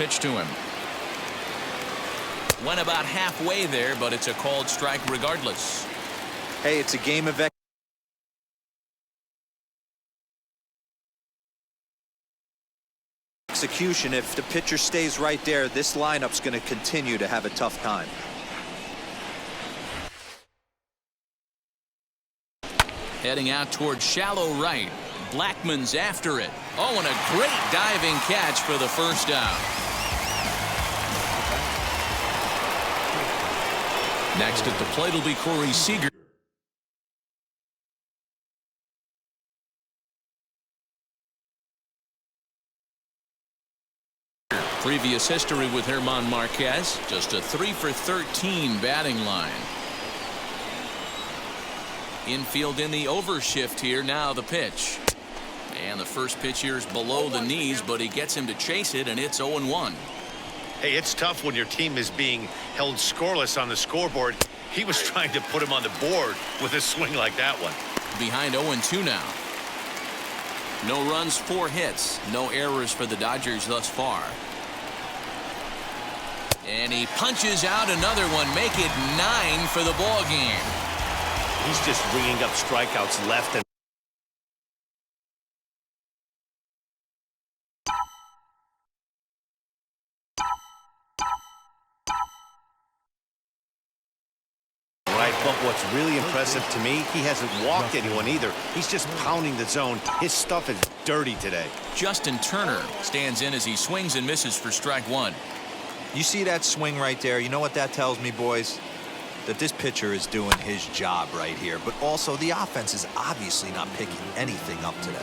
pitch to him. Went about halfway there, but it's a called strike regardless. Hey, it's a game of execution. If the pitcher stays right there, this lineup's going to continue to have a tough time. Heading out towards shallow right. Blackmon's after it. Oh, and a great diving catch for the first out. Next at the plate will be Corey Seager. Previous history with German Marquez, just a 3 for 13 batting line. Infield in the overshift here. Now the pitch. And the first pitch here is below the knees, but he gets him to chase it, and it's 0-1. Hey, it's tough when your team is being held scoreless on the scoreboard. He was trying to put him on the board with a swing like that one. Behind 0-2 now. No runs, 4 hits. No errors for the Dodgers thus far. And he punches out another one. Make it 9 for the ball game. He's just ringing up strikeouts left and right. But what's really impressive to me, he hasn't walked anyone either. He's just pounding the zone. His stuff is dirty today. Justin Turner stands in as he swings and misses for strike 1. You see that swing right there? You know what that tells me, boys? That this pitcher is doing his job right here. But also, the offense is obviously not picking anything up today.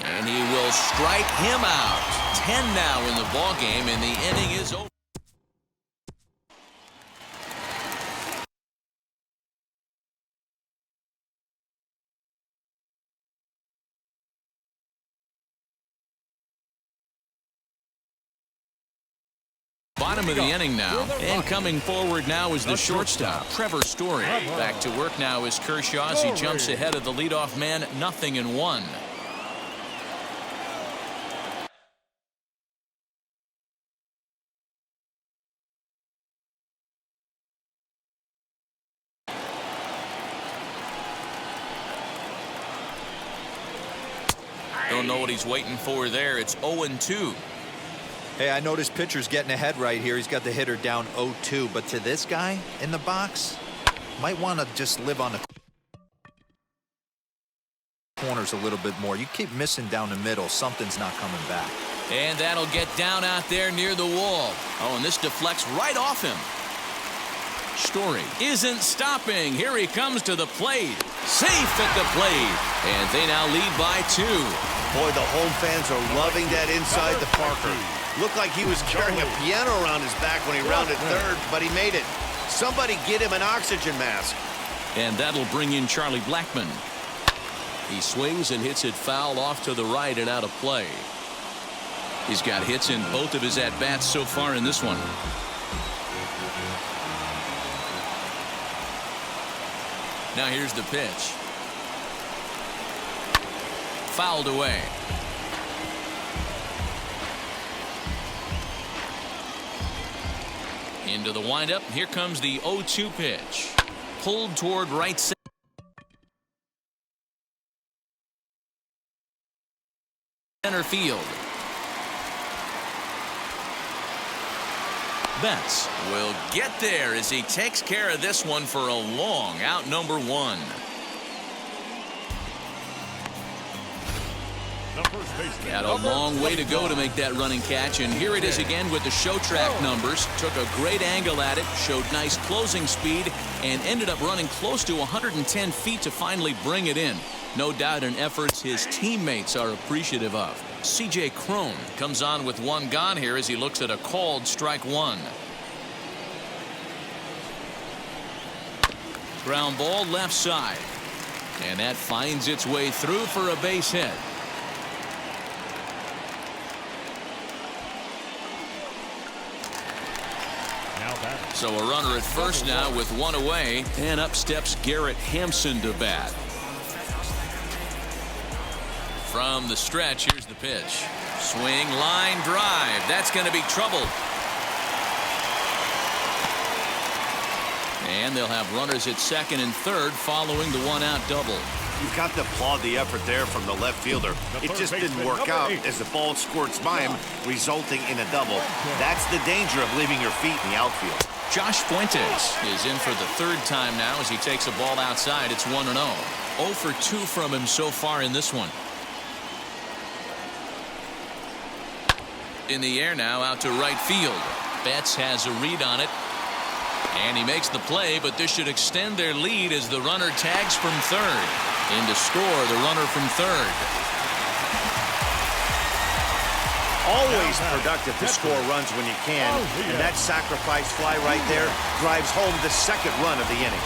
And he will strike him out. 10 now in the ball game, and the inning is over. Bottom of the inning now, and coming forward now is the shortstop, Trevor Story. Back to work now is Kershaw as he jumps ahead of the leadoff man, 0-1. Don't know what he's waiting for there. It's 0-2. Hey, I know this pitcher's getting ahead right here. He's got the hitter down 0-2. But to this guy in the box, might want to just live on the corners a little bit more. You keep missing down the middle, something's not coming back. And that'll get down out there near the wall. Oh, and this deflects right off him. Story isn't stopping. Here he comes to the plate. Safe at the plate. And they now lead by 2. Boy, the home fans are loving that inside the Parker. Looked like he was carrying a piano around his back when he rounded third, but he made it. Somebody get him an oxygen mask. And that'll bring in Charlie Blackmon. He swings and hits it foul off to the right and out of play. He's got hits in both of his at-bats so far in this one. Now here's the pitch. Fouled away. Into the windup. Here comes the 0-2 pitch. Pulled toward right center field. Betts will get there as he takes care of this one for a long out, number 1. Had a long way to go to make that running catch, and here it is again with the show track numbers. Took a great angle at it, showed nice closing speed, and ended up running close to 110 feet to finally bring it in. No doubt an effort his teammates are appreciative of. C.J. Cron comes on with 1 gone here as he looks at a called strike 1. Ground ball left side, and that finds its way through for a base hit. So a runner at first now with 1 away, and up steps Garrett Hampson to bat. From the stretch, here's the pitch. Swing, line drive. That's going to be trouble. And they'll have runners at second and third following the one-out double. You've got to applaud the effort there from the left fielder. It just didn't work out as the ball squirts by him, resulting in a double. That's the danger of leaving your feet in the outfield. Josh Fuentes is in for the third time now as he takes a ball outside. It's 1-0. 0 for 2 from him so far in this one. In the air now, out to right field. Betts has a read on it. And he makes the play, but this should extend their lead as the runner tags from third. In to score, the runner from third. Always productive to score runs when you can, and that sacrifice fly right there drives home the second run of the inning.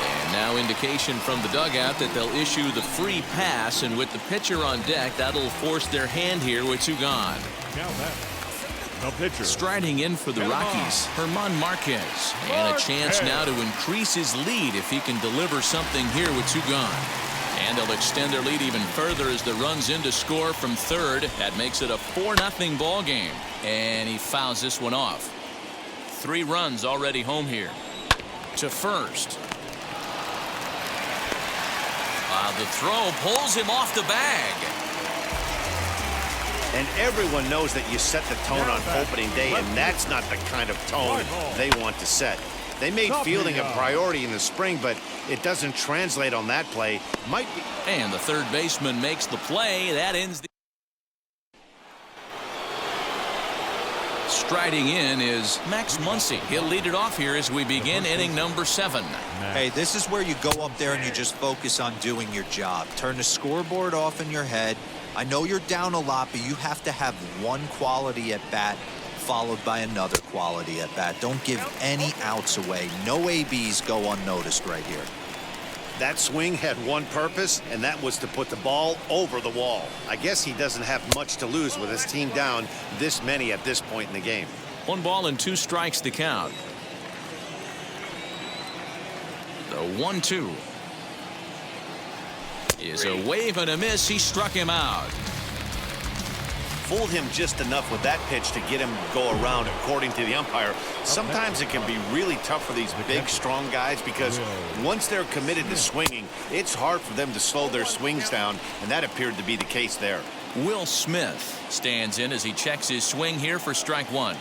And now indication from the dugout that they'll issue the free pass, and with the pitcher on deck, that'll force their hand here with 2 gone. The pitcher. Striding in for the Rockies, Herman Marquez. And a chance now to increase his lead if he can deliver something here with 2 gone. And they'll extend their lead even further as the runs in to score from third. That makes it a 4-0 ball game. And he fouls this one off. 3 runs already home here. To first. The throw pulls him off the bag. And everyone knows that you set the tone on opening day, and that's not the kind of tone they want to set. They made fielding a priority in the spring, but it doesn't translate on that play. Might be. And the third baseman makes the play. That ends the. Striding in is Max Muncy. He'll lead it off here as we begin inning number 7. Hey, this is where you go up there and you just focus on doing your job. Turn the scoreboard off in your head. I know you're down a lot, but you have to have one quality at bat followed by another quality at bat. Don't give any outs away. No ABs go unnoticed right here. That swing had one purpose, and that was to put the ball over the wall. I guess he doesn't have much to lose with his team down this many at this point in the game. 1 ball and 2 strikes to count. The 1-2 is a wave and a miss. He struck him out. Fooled him just enough with that pitch to get him to go around, according to the umpire. Sometimes it can be really tough for these big, strong guys because once they're committed to swinging, it's hard for them to slow their swings down, and that appeared to be the case there. Will Smith stands in as he checks his swing here for strike 1.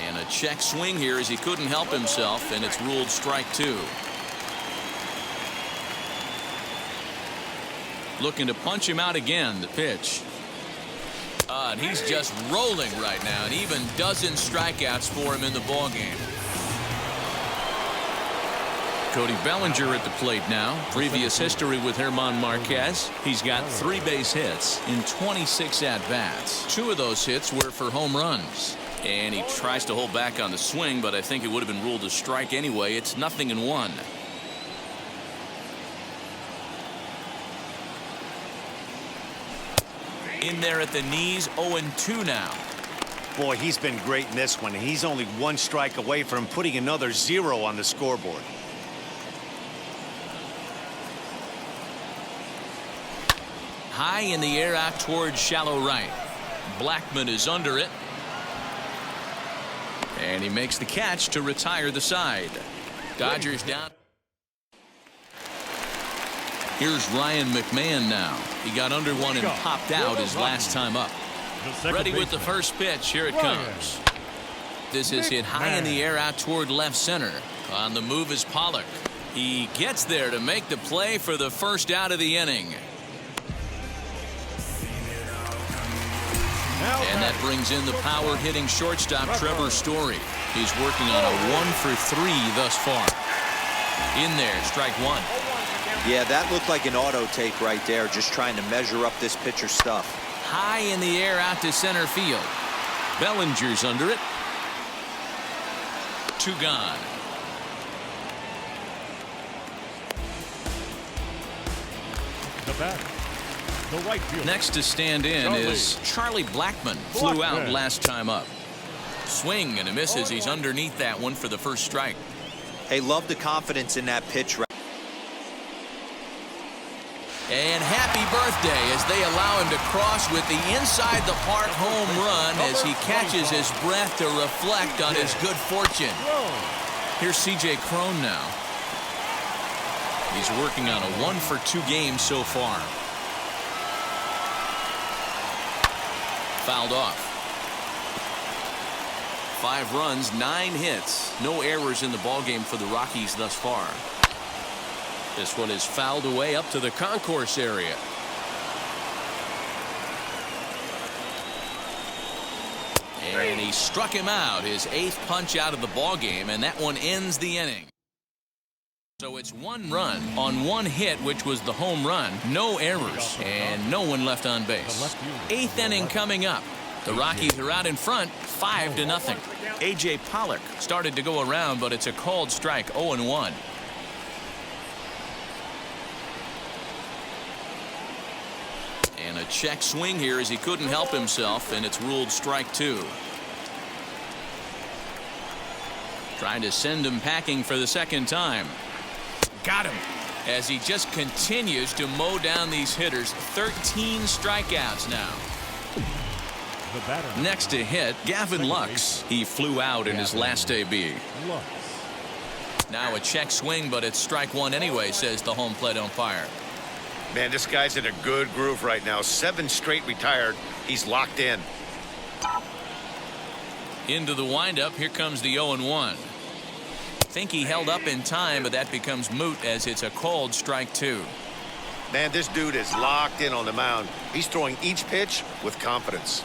And a check swing here as he couldn't help himself, and it's ruled strike 2. Looking to punch him out again. The pitch. And he's just rolling right now, and even dozen strikeouts for him in the ballgame. Cody Bellinger at the plate now. Previous history with Herman Marquez. He's got 3 base hits in 26 at-bats. 2 of those hits were for home runs. And he tries to hold back on the swing, but I think it would have been ruled a strike anyway. It's 0-1. In there at the knees, 0-2 now. Boy, he's been great in this one. He's only 1 strike away from putting another 0 on the scoreboard. High in the air out towards shallow right. Blackman is under it. And he makes the catch to retire the side. Dodgers down. Here's Ryan McMahon now. He got under one and popped out his last time up. Ready with the first pitch. Here it comes. This is hit high in the air out toward left center. On the move is Pollock. He gets there to make the play for the first out of the inning. And that brings in the power hitting shortstop Trevor Story. He's working on a 1-for-3 thus far. In there, strike 1. Yeah, that looked like an auto take right there, just trying to measure up this pitcher's stuff. High in the air out to center field. Bellinger's under it. 2 gone. The back. The right field. Next to stand in is Charlie Blackman. Flew out last time up. Swing and a miss as he's underneath that one for the first strike. Hey, love the confidence in that pitch. And happy birthday as they allow him to cross with the inside the park home run as he catches his breath to reflect on his good fortune. Here's C.J. Cron now. He's working on a 1-for-2 game so far. Fouled off. 5 runs, 9 hits. No errors in the ballgame for the Rockies thus far. This one is fouled away up to the concourse area. And he struck him out, his 8th punch out of the ballgame, and that one ends the inning. So it's 1 run on 1 hit, which was the home run. No errors and no one left on base. 8th inning coming up. The Rockies are out in front 5-0. A.J. Pollock started to go around, but it's a called strike. 0-1. And a check swing here as he couldn't help himself, and it's ruled strike 2. Trying to send him packing for the 2nd time. Got him as he just continues to mow down these hitters. 13 strikeouts now. Next to hit, Gavin Lux. He flew out in his last AB. Now a check swing, but it's strike 1 anyway, says the home plate umpire. Man, this guy's in a good groove right now. 7 straight retired. He's locked in. Into the windup. Here comes the 0-1. Think he held up in time, but that becomes moot as it's a called strike 2. Man, this dude is locked in on the mound. He's throwing each pitch with confidence.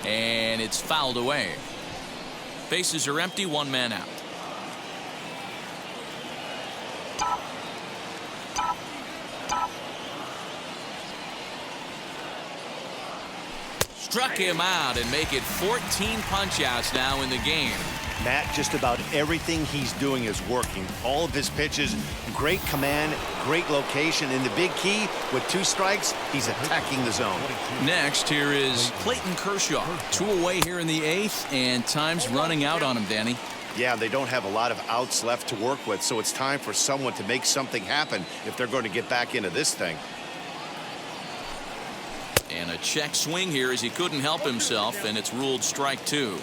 And it's fouled away. Bases are empty, 1 man out. Struck him out and make it 14 punch-outs now in the game. Matt, just about everything he's doing is working. All of his pitches, great command, great location, and the big key, with 2 strikes, he's attacking the zone. Next, here is Clayton Kershaw. 2 away here in the 8th, and time's running out on him, Danny. Yeah, they don't have a lot of outs left to work with, so it's time for someone to make something happen if they're going to get back into this thing. And a check swing here as he couldn't help himself, and it's ruled strike 2.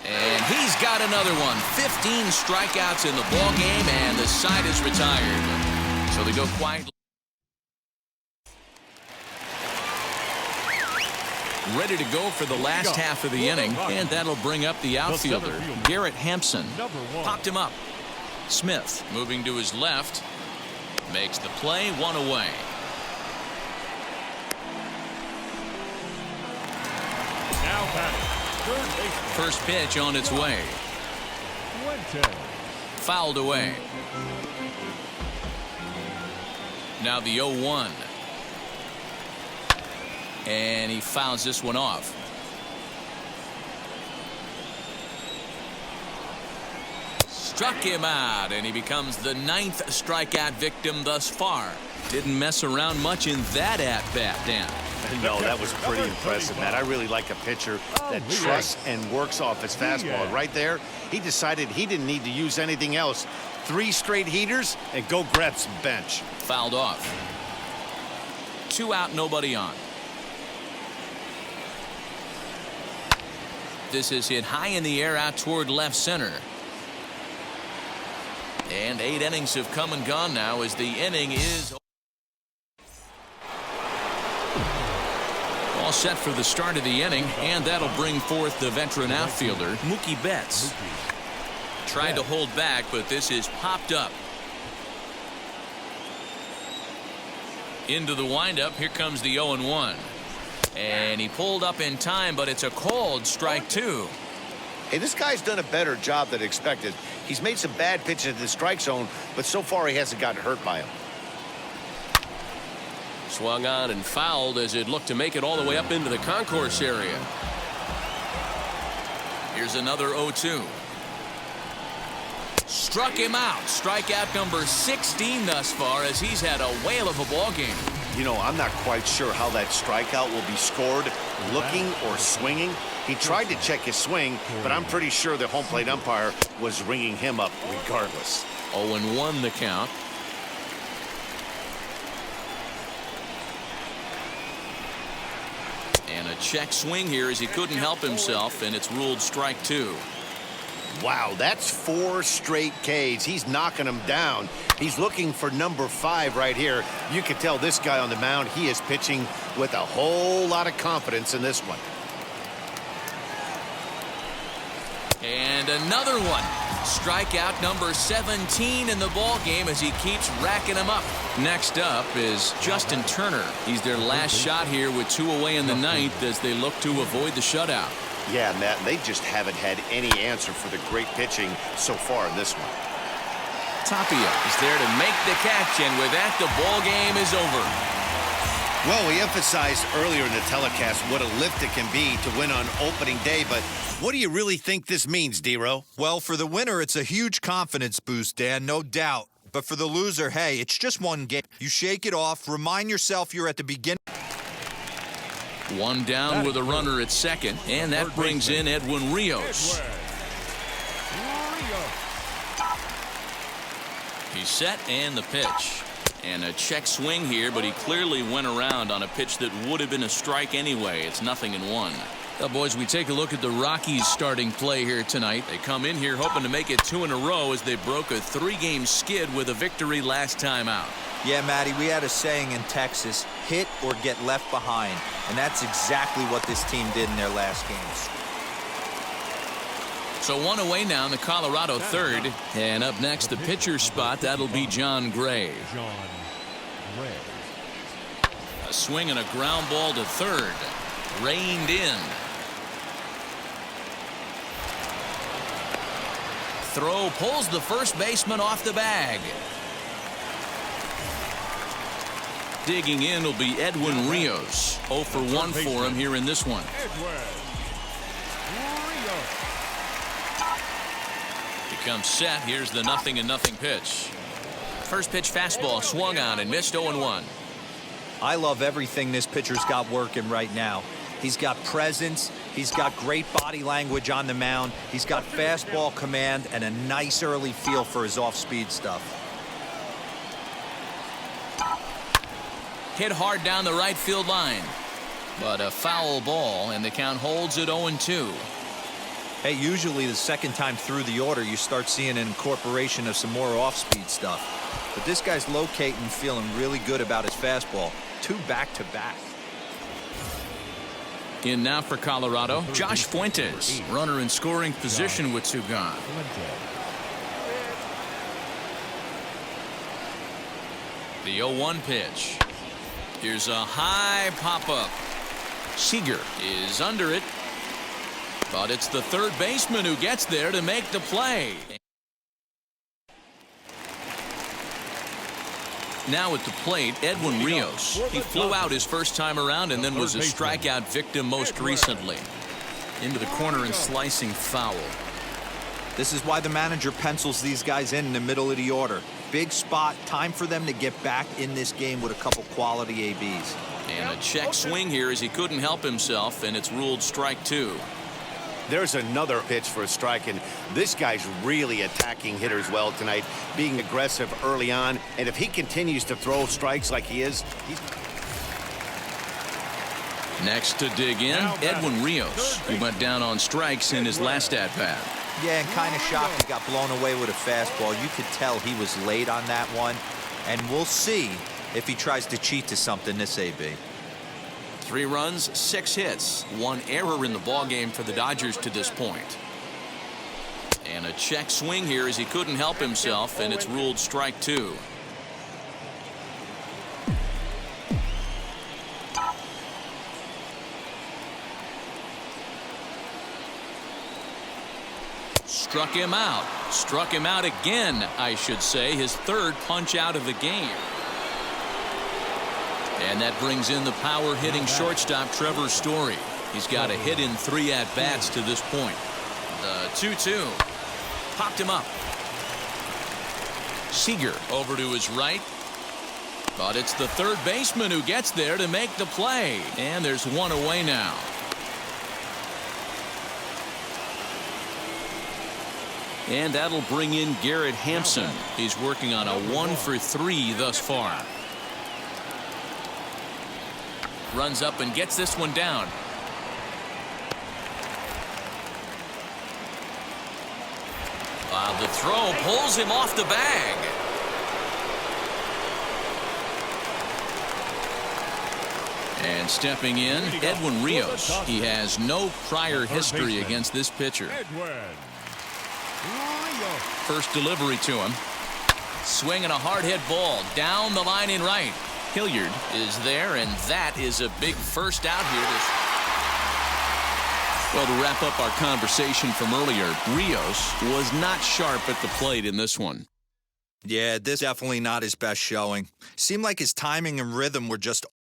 And he's got another one. 15 strikeouts in the ballgame, and the side is retired. So they go quietly. Ready to go for the last half of the inning, and that'll bring up the outfielder, Garrett Hampson. Popped him up. Smith moving to his left. Makes the play, 1 away. Now batting, third baseman. First pitch on its way. Fouled away. Now the 0-1. And he fouls this one off. Struck him out, and he becomes the 9th strikeout victim thus far. Didn't mess around much in that at-bat, Dan. No, that was pretty impressive, Matt. I really like a pitcher that trusts and works off his fastball. Right there, he decided he didn't need to use anything else. 3 straight heaters, and go grab some bench. Fouled off. 2 out, nobody on. This is hit high in the air out toward left center. And 8 innings have come and gone now as the inning is all set for the start of the inning, and that'll bring forth the veteran outfielder, Mookie Betts. Tried to hold back, but this is popped up. Into the windup. Here comes the 0-1. And he pulled up in time, but it's a called strike 2. Hey, this guy's done a better job than expected. He's made some bad pitches in the strike zone, but so far he hasn't gotten hurt by them. Swung on and fouled as it looked to make it all the way up into the concourse area. Here's another 0-2. Struck him out. Strikeout number 16 thus far, as he's had a whale of a ball game. You know, I'm not quite sure how that strikeout will be scored, looking or swinging. He tried to check his swing, but I'm pretty sure the home plate umpire was ringing him up regardless. 0-1 the count. And a check swing here as he couldn't help himself, and it's ruled strike 2. Wow, that's 4 straight Ks. He's knocking them down. He's looking for number 5 right here. You can tell this guy on the mound, he is pitching with a whole lot of confidence in this one. And another one. Strikeout number 17 in the ball game as he keeps racking them up. Next up is Justin Turner. He's their last shot here with 2 away in the ninth as they look to avoid the shutout. Yeah, Matt, they just haven't had any answer for the great pitching so far in this one. Tapia is there to make the catch, and with that, the ball game is over. Well, we emphasized earlier in the telecast what a lift it can be to win on opening day, but what do you really think this means, D-Row? Well, for the winner, it's a huge confidence boost, Dan, no doubt. But for the loser, hey, it's just one game. You shake it off, remind yourself you're at the beginning. One down with a runner at second, and that brings in Edwin Rios. He's set, and the pitch. And a check swing here, but he clearly went around on a pitch that would have been a strike anyway. It's 0-1. Well, boys, we take a look at the Rockies starting play here tonight. They come in here hoping to make it 2 in a row as they broke a 3-game skid with a victory last time out. Yeah, Matty, we had a saying in Texas, hit or get left behind. And that's exactly what this team did in their last games. So 1 away now in the Colorado third. And up next, the pitcher spot, that'll be Jon Gray. A swing and a ground ball to third. Reined in. Throw pulls the first baseman off the bag. Digging in will be Edwin Rios. 0 for 1 for him here in this one. Becomes set. Here's the 0-0 pitch. First pitch fastball swung on and missed. 0-1. I love everything this pitcher's got working right now. He's got presence. He's got great body language on the mound. He's got fastball command and a nice early feel for his off-speed stuff. Hit hard down the right field line. But a foul ball, and the count holds at 0-2. Hey, usually the second time through the order, you start seeing an incorporation of some more off-speed stuff. But this guy's locating, feeling really good about his fastball. 2 back-to-back. In now for Colorado, Josh Fuentes. Runner in scoring position with 2 gone. The 0-1 pitch. Here's a high pop-up. Seager is under it. But it's the third baseman who gets there to make the play. Now at the plate, Edwin Rios. He flew out his first time around and then was a strikeout victim most recently. Into the corner and slicing foul. This is why the manager pencils these guys in the middle of the order. Big spot, time for them to get back in this game with a couple quality ABs. And a check swing here as he couldn't help himself, and it's ruled strike 2. There's another pitch for a strike, and this guy's really attacking hitters well tonight, being aggressive early on, and if he continues to throw strikes like he is, Next to dig in, Edwin Rios, who went down on strikes in his last at-bat. Yeah, and kind of shocked he got blown away with a fastball. You could tell he was late on that one, and we'll see if he tries to cheat to something this AB. 3 runs, 6 hits, 1 error in the ballgame for the Dodgers to this point. And a check swing here as he couldn't help himself, and it's ruled strike 2. Struck him out. Struck him out again, I should say. His 3rd punch out of the game. And that brings in the power-hitting shortstop Trevor Story. He's got a hit in 3 at-bats to this point. The 2-2. Popped him up. Seager over to his right. But it's the third baseman who gets there to make the play. And there's one away now. And that'll bring in Garrett Hampson. He's working on a 1-for-3 thus far. Runs up and gets this one down. The throw pulls him off the bag. And stepping in, Edwin Rios. He has no prior history against this pitcher. First delivery to him. Swinging a hard hit ball down the line in right. Hilliard is there, and that is a big first out here. Well, to wrap up our conversation from earlier, Rios was not sharp at the plate in this one. Yeah, this definitely not his best showing. Seemed like his timing and rhythm were just